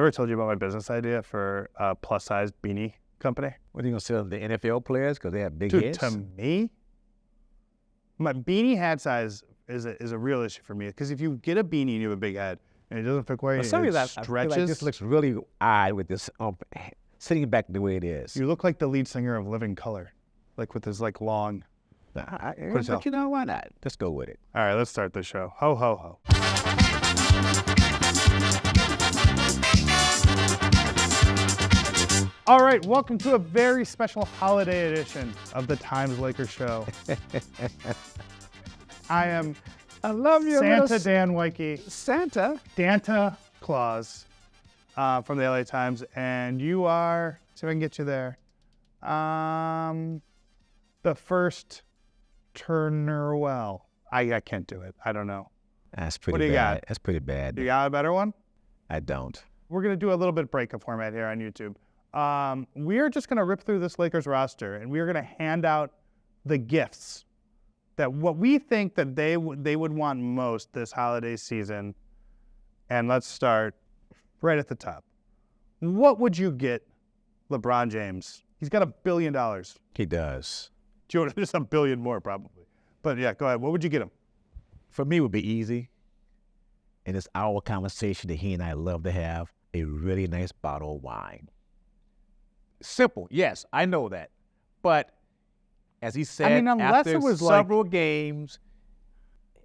ever told you about my business idea for a plus-size beanie company? What are you going to sell the NFL players because they have big Dude, heads? to me, my beanie hat size is a real issue for me. Because if you get a beanie and you have a big head and it doesn't fit quite, it I feel stretches. like this looks really odd with this sitting back the way it is. You look like the lead singer of Living Colour, like with his like long. But you know, why not? Let's go with it. All right, let's start the show. Ho, ho, ho. All right, welcome to a very special holiday edition of the Times Lakers show. I love you, Santa Dan Woike. Santa Claus from the LA Times, and you are, see if I can get you there, the first Turner. Well, I can't do it. I don't know. That's pretty What do you bad. got? That's pretty bad. You got a better one? I don't. We're going to do a little bit breakup format here on YouTube. We're just going to rip through this Lakers roster, and we're going to hand out the gifts that what we think that they would want most this holiday season. And let's start right at the top. What would you get LeBron James? He's got $1 billion. He does. There's $1 billion more probably. But yeah, go ahead. What would you get him? For me, it would be easy. And it's our conversation that he and I love to have, a really nice bottle of wine. Simple, yes, I know that. But as he said, unless after it was several games,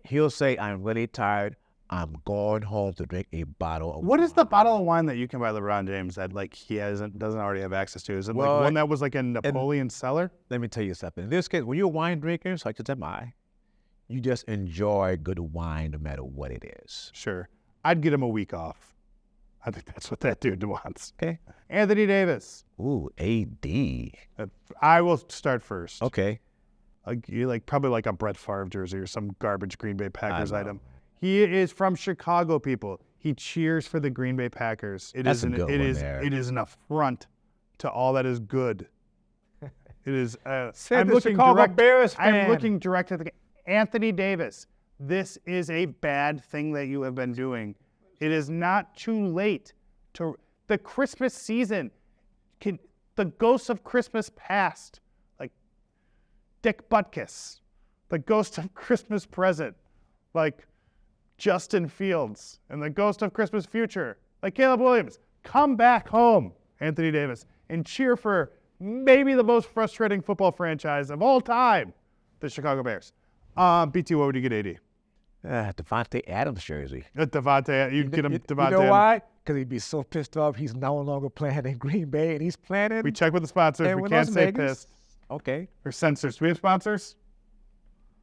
he'll say, I'm really tired. I'm going home to drink a bottle of wine. What is the bottle of wine that you can buy LeBron James that like he doesn't already have access to? Is it like one that was like in Napoleon's cellar? Let me tell you something. In this case, when you're a wine drinker, such as am I, you just enjoy good wine no matter what it is. Sure. I'd get him a week off. I think that's what that dude wants. Okay. Anthony Davis. Ooh, AD. I will start first. Okay. Probably like a Brett Favre jersey or some garbage Green Bay Packers item. He is from Chicago, people. He cheers for the Green Bay Packers. It is an affront to all that is good. It is. I'm looking direct at the Anthony Davis. This is a bad thing that you have been doing. It is not too late to the Christmas season. The ghosts of Christmas past, like Dick Butkus, the ghost of Christmas present, like Justin Fields, and the ghost of Christmas future, like Caleb Williams. Come back home, Anthony Davis, and cheer for maybe the most frustrating football franchise of all time, the Chicago Bears. BT, what would you get, AD? Devontae Adams jersey. Devontae, you'd get him Devontae. You know why? Because he'd be so pissed off he's no longer playing in Green Bay and he's playing. We check with the sponsors. We can't say pissed. Okay. Or censors. Do we have sponsors?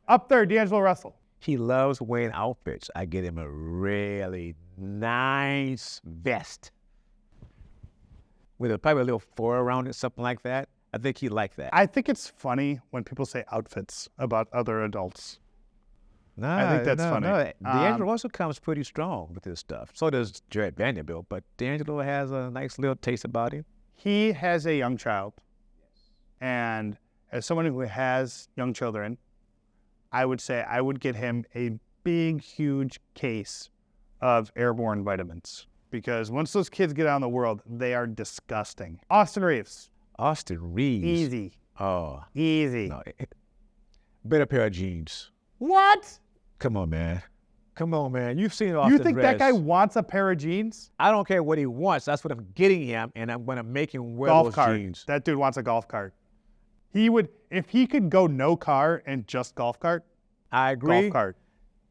Up there, D'Angelo Russell. He loves wearing outfits. I get him a really nice vest with probably a little fur around it, something like that. I think he'd like that. I think it's funny when people say outfits about other adults. No, I think that's funny. No. D'Angelo also comes pretty strong with this stuff. So does Jared Vanderbilt, but D'Angelo has a nice little taste about him. He has a young child. And as someone who has young children, I would say I would get him a big, huge case of airborne vitamins. Because once those kids get out in the world, they are disgusting. Austin Reeves. Easy. Oh. Easy. No, better pair of jeans. What? Come on, man. You've seen Austin You think dress. that guy wants a pair of jeans? I don't care what he wants. That's what I'm getting him, and I'm going to make him wear those jeans. That dude wants a golf cart. He would, if he could go no car and just golf cart. I agree. Golf cart.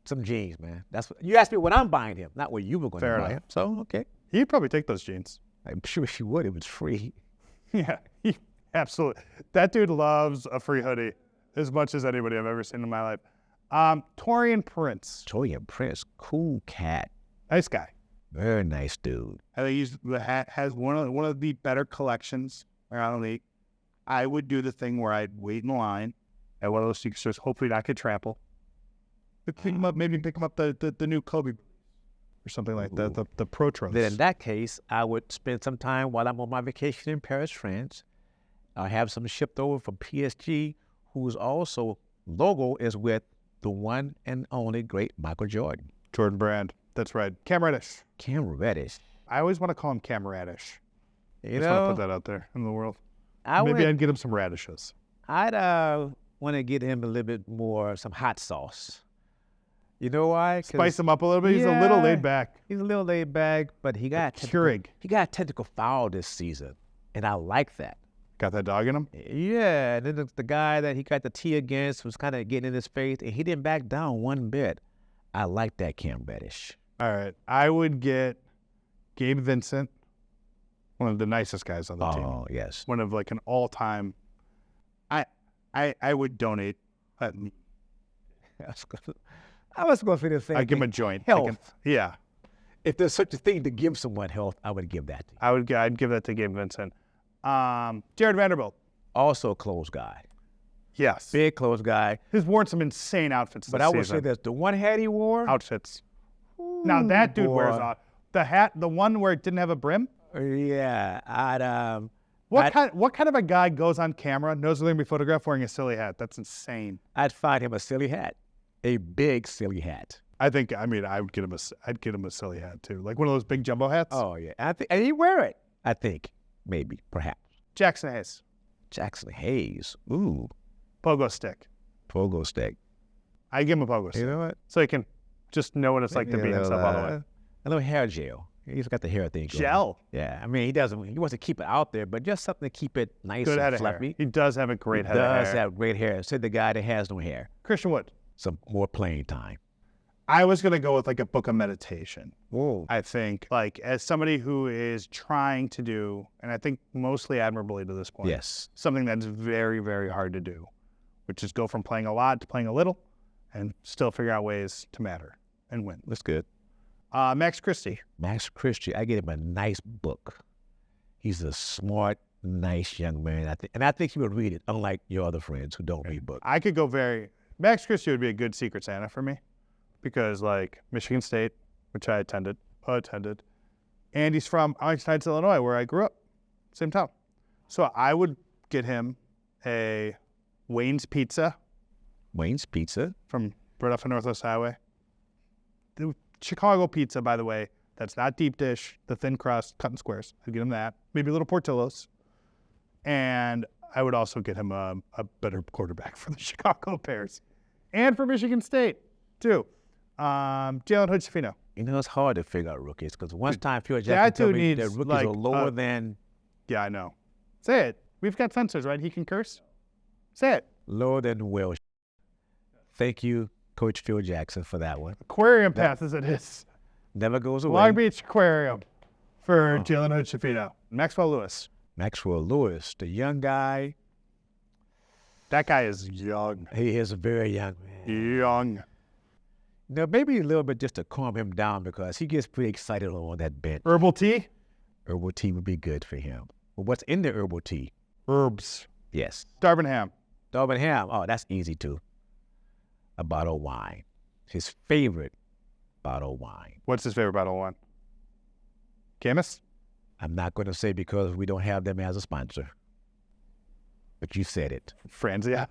Some jeans, man. That's what you asked me what I'm buying him, not what you were going to buy him. So, okay. He'd probably take those jeans. I'm sure he would. It was free. Yeah, absolutely. That dude loves a free hoodie as much as anybody I've ever seen in my life. Taurean Prince. Taurean Prince, cool cat. Nice guy. Very nice dude. I think has one of the better collections around the league. I would do the thing where I'd wait in line at one of those sneaker stores, hopefully not get trampled. Pick him up, maybe pick him up the new Kobe or something like that, the Pro Tros. Then in that case, I would spend some time while I'm on my vacation in Paris, France. I have some shipped over from PSG, whose also logo is with the one and only great Michael Jordan. Jordan Brand. That's right. Cam Reddish. Cam Reddish. I always want to call him Cam Radish. You just want to know, put that out there in the world. I'd get him some radishes. I'd want to get him a little bit more, some hot sauce. You know why? Spice him up a little bit. He's a little laid back. He's a little laid back, but he got a technical foul this season, and I like that. Got that dog in him? Yeah, and then the guy that he got the tee against was kind of getting in his face, and he didn't back down one bit. I like that Cam Reddish. All right. I would get Gabe Vincent, one of the nicest guys on the team. Oh, yes. One of like an all-time. I would donate. I was going to say the same thing. I'd give him a joint. Health. Yeah. If there's such a thing to give someone health, I would give that to you. I'd give that to Gabe Vincent. Jared Vanderbilt. Also a close guy. Yes. Big close guy. He's worn some insane outfits But I would say this. The one hat he wore. Outfits. Now that dude wears the hat, the one where it didn't have a brim? Yeah. What kind of a guy goes on camera, knows they're going to be photographed wearing a silly hat? That's insane. I'd find him a silly hat. A big silly hat. I'd get him a silly hat too. Like one of those big jumbo hats. Oh yeah. And he'd wear it. I think. Maybe. Perhaps. Jackson Hayes. Jackson Hayes. Ooh. Pogo stick. Pogo stick. I give him a pogo stick. You know what? So he can just know what it's like to be himself all the way. A little hair gel. He's got the hair thing going. Gel? Yeah. I mean, he wants to keep it out there, but just something to keep it nice and fluffy. He does have a great head of hair. He does have great hair. Said the guy that has no hair. Christian Wood. Some more playing time. I was going to go with like a book of meditation. Whoa. I think like as somebody who is trying to do, and I think mostly admirably to this point, yes, something that's very, very hard to do, which is go from playing a lot to playing a little and still figure out ways to matter and win. That's good. Max Christie. Max Christie, I get him a nice book. He's a smart, nice young man. I think he would read it, unlike your other friends who don't read books. I could go Max Christie would be a good Secret Santa for me because like Michigan State, which I attended, and he's from Arlington Heights, Illinois, where I grew up, same town. So I would get him a Wayne's Pizza. Wayne's Pizza? From right off of Northwest Highway. The Chicago pizza, by the way, that's not deep dish, the thin crust, cut in squares. I'd get him that. Maybe a little Portillo's. And I would also get him a better quarterback for the Chicago Bears. And for Michigan State, too. Jalen Hood-Schifino. You know, it's hard to figure out rookies because once time Phil Jackson told me that rookies are lower than... Yeah, I know. Say it. We've got censors, right? He can curse? Say it. Lower than Will. Thank you, Coach Phil Jackson, for that one. Aquarium pass as it is. Never goes away. Long Beach Aquarium for Jalen Hood-Schifino. Maxwell Lewis. Maxwell Lewis, the young guy. That guy is young. He is a very young man. Young. Now, maybe a little bit just to calm him down because he gets pretty excited on that bench. Herbal tea? Herbal tea would be good for him. But what's in the herbal tea? Herbs. Yes. Darvin Ham. Darvin Ham. Oh, that's easy too. A bottle of wine. His favorite bottle of wine. What's his favorite bottle of wine? Camus? I'm not going to say because we don't have them as a sponsor. But you said it. Franzia.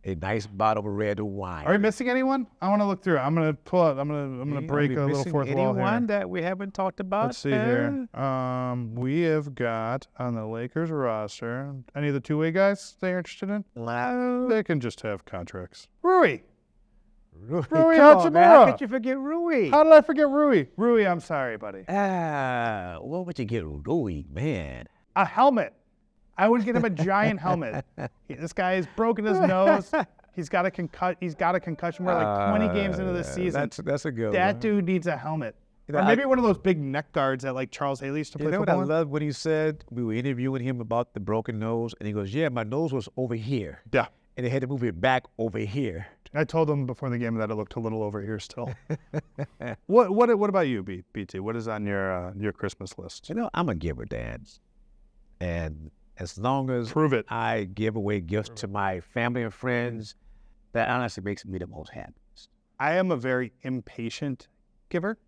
A nice bottle of red wine. Are we missing anyone? I want to look through. I'm gonna pull out. I'm gonna break a little fourth wall here. Anyone that we haven't talked about? Let's see here. We have got on the Lakers roster any of the two-way guys they're interested in? No. They can just have contracts. Rui Come Hachimura. on, man. How could you forget Rui? How did I forget Rui? Rui, I'm sorry, buddy. What would you get Rui, man? A helmet. I would get him a giant helmet. This guy has broken his nose. He's got a concussion. We're like 20 games into the season. That's a good one. That dude needs a helmet. Or maybe one of those big neck guards that like Charles Haley used to play football. You know what I love when he said, we were interviewing him about the broken nose, and he goes, yeah, my nose was over here. Yeah. And they had to move it back over here. I told him before the game that it looked a little over here still. What about you, BT? What is on your Christmas list? You know, I'm a giver, Dan. And as long as Prove it. I give away gifts to my family and friends, that honestly makes me the most happy. I am a very impatient giver.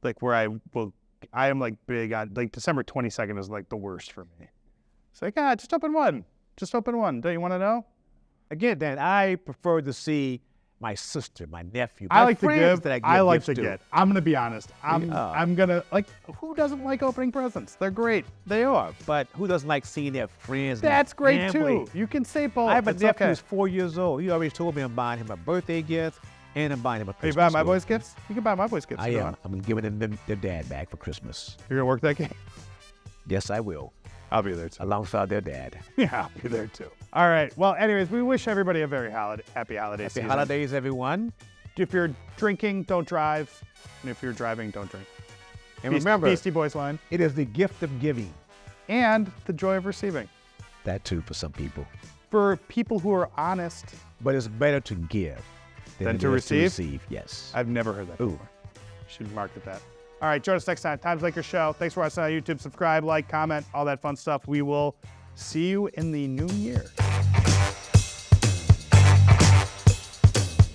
Like where I am like big on, like December 22nd is like the worst for me. It's like, just open one. Just open one. Don't you want to know? Again, Dan, I prefer to see my sister, my nephew, I my like to friends give. that I give I like gifts to to. get. I'm gonna be honest. I'm gonna like. Who doesn't like opening presents? They're great. They are, but who doesn't like seeing their friends? And That's great family? too. You can say both. I have a It's nephew okay. who's 4 years old. He already told me I'm buying him a birthday gift and I'm buying him a Are you Christmas buying my gift. boys gifts? You can buy my boys gifts. I if you am. want. I'm giving them their dad back for Christmas. You're gonna work that game? Yes, I will, I'll be there too. alongside their dad. Yeah, I'll be there too. All right. Well, anyways, we wish everybody a very happy holiday Happy season. holidays, everyone. If you're drinking, don't drive. And if you're driving, don't drink. And remember, Beastie Boys line. it is the gift of giving. And the joy of receiving. That too, for some people. For people who are honest. But it's better to give Than it to is receive? Yes. I've never heard that before. Should market that. All right, join us next time. Times Lakers Show. Thanks for watching on YouTube. Subscribe, like, comment, all that fun stuff. We will see you in the new year.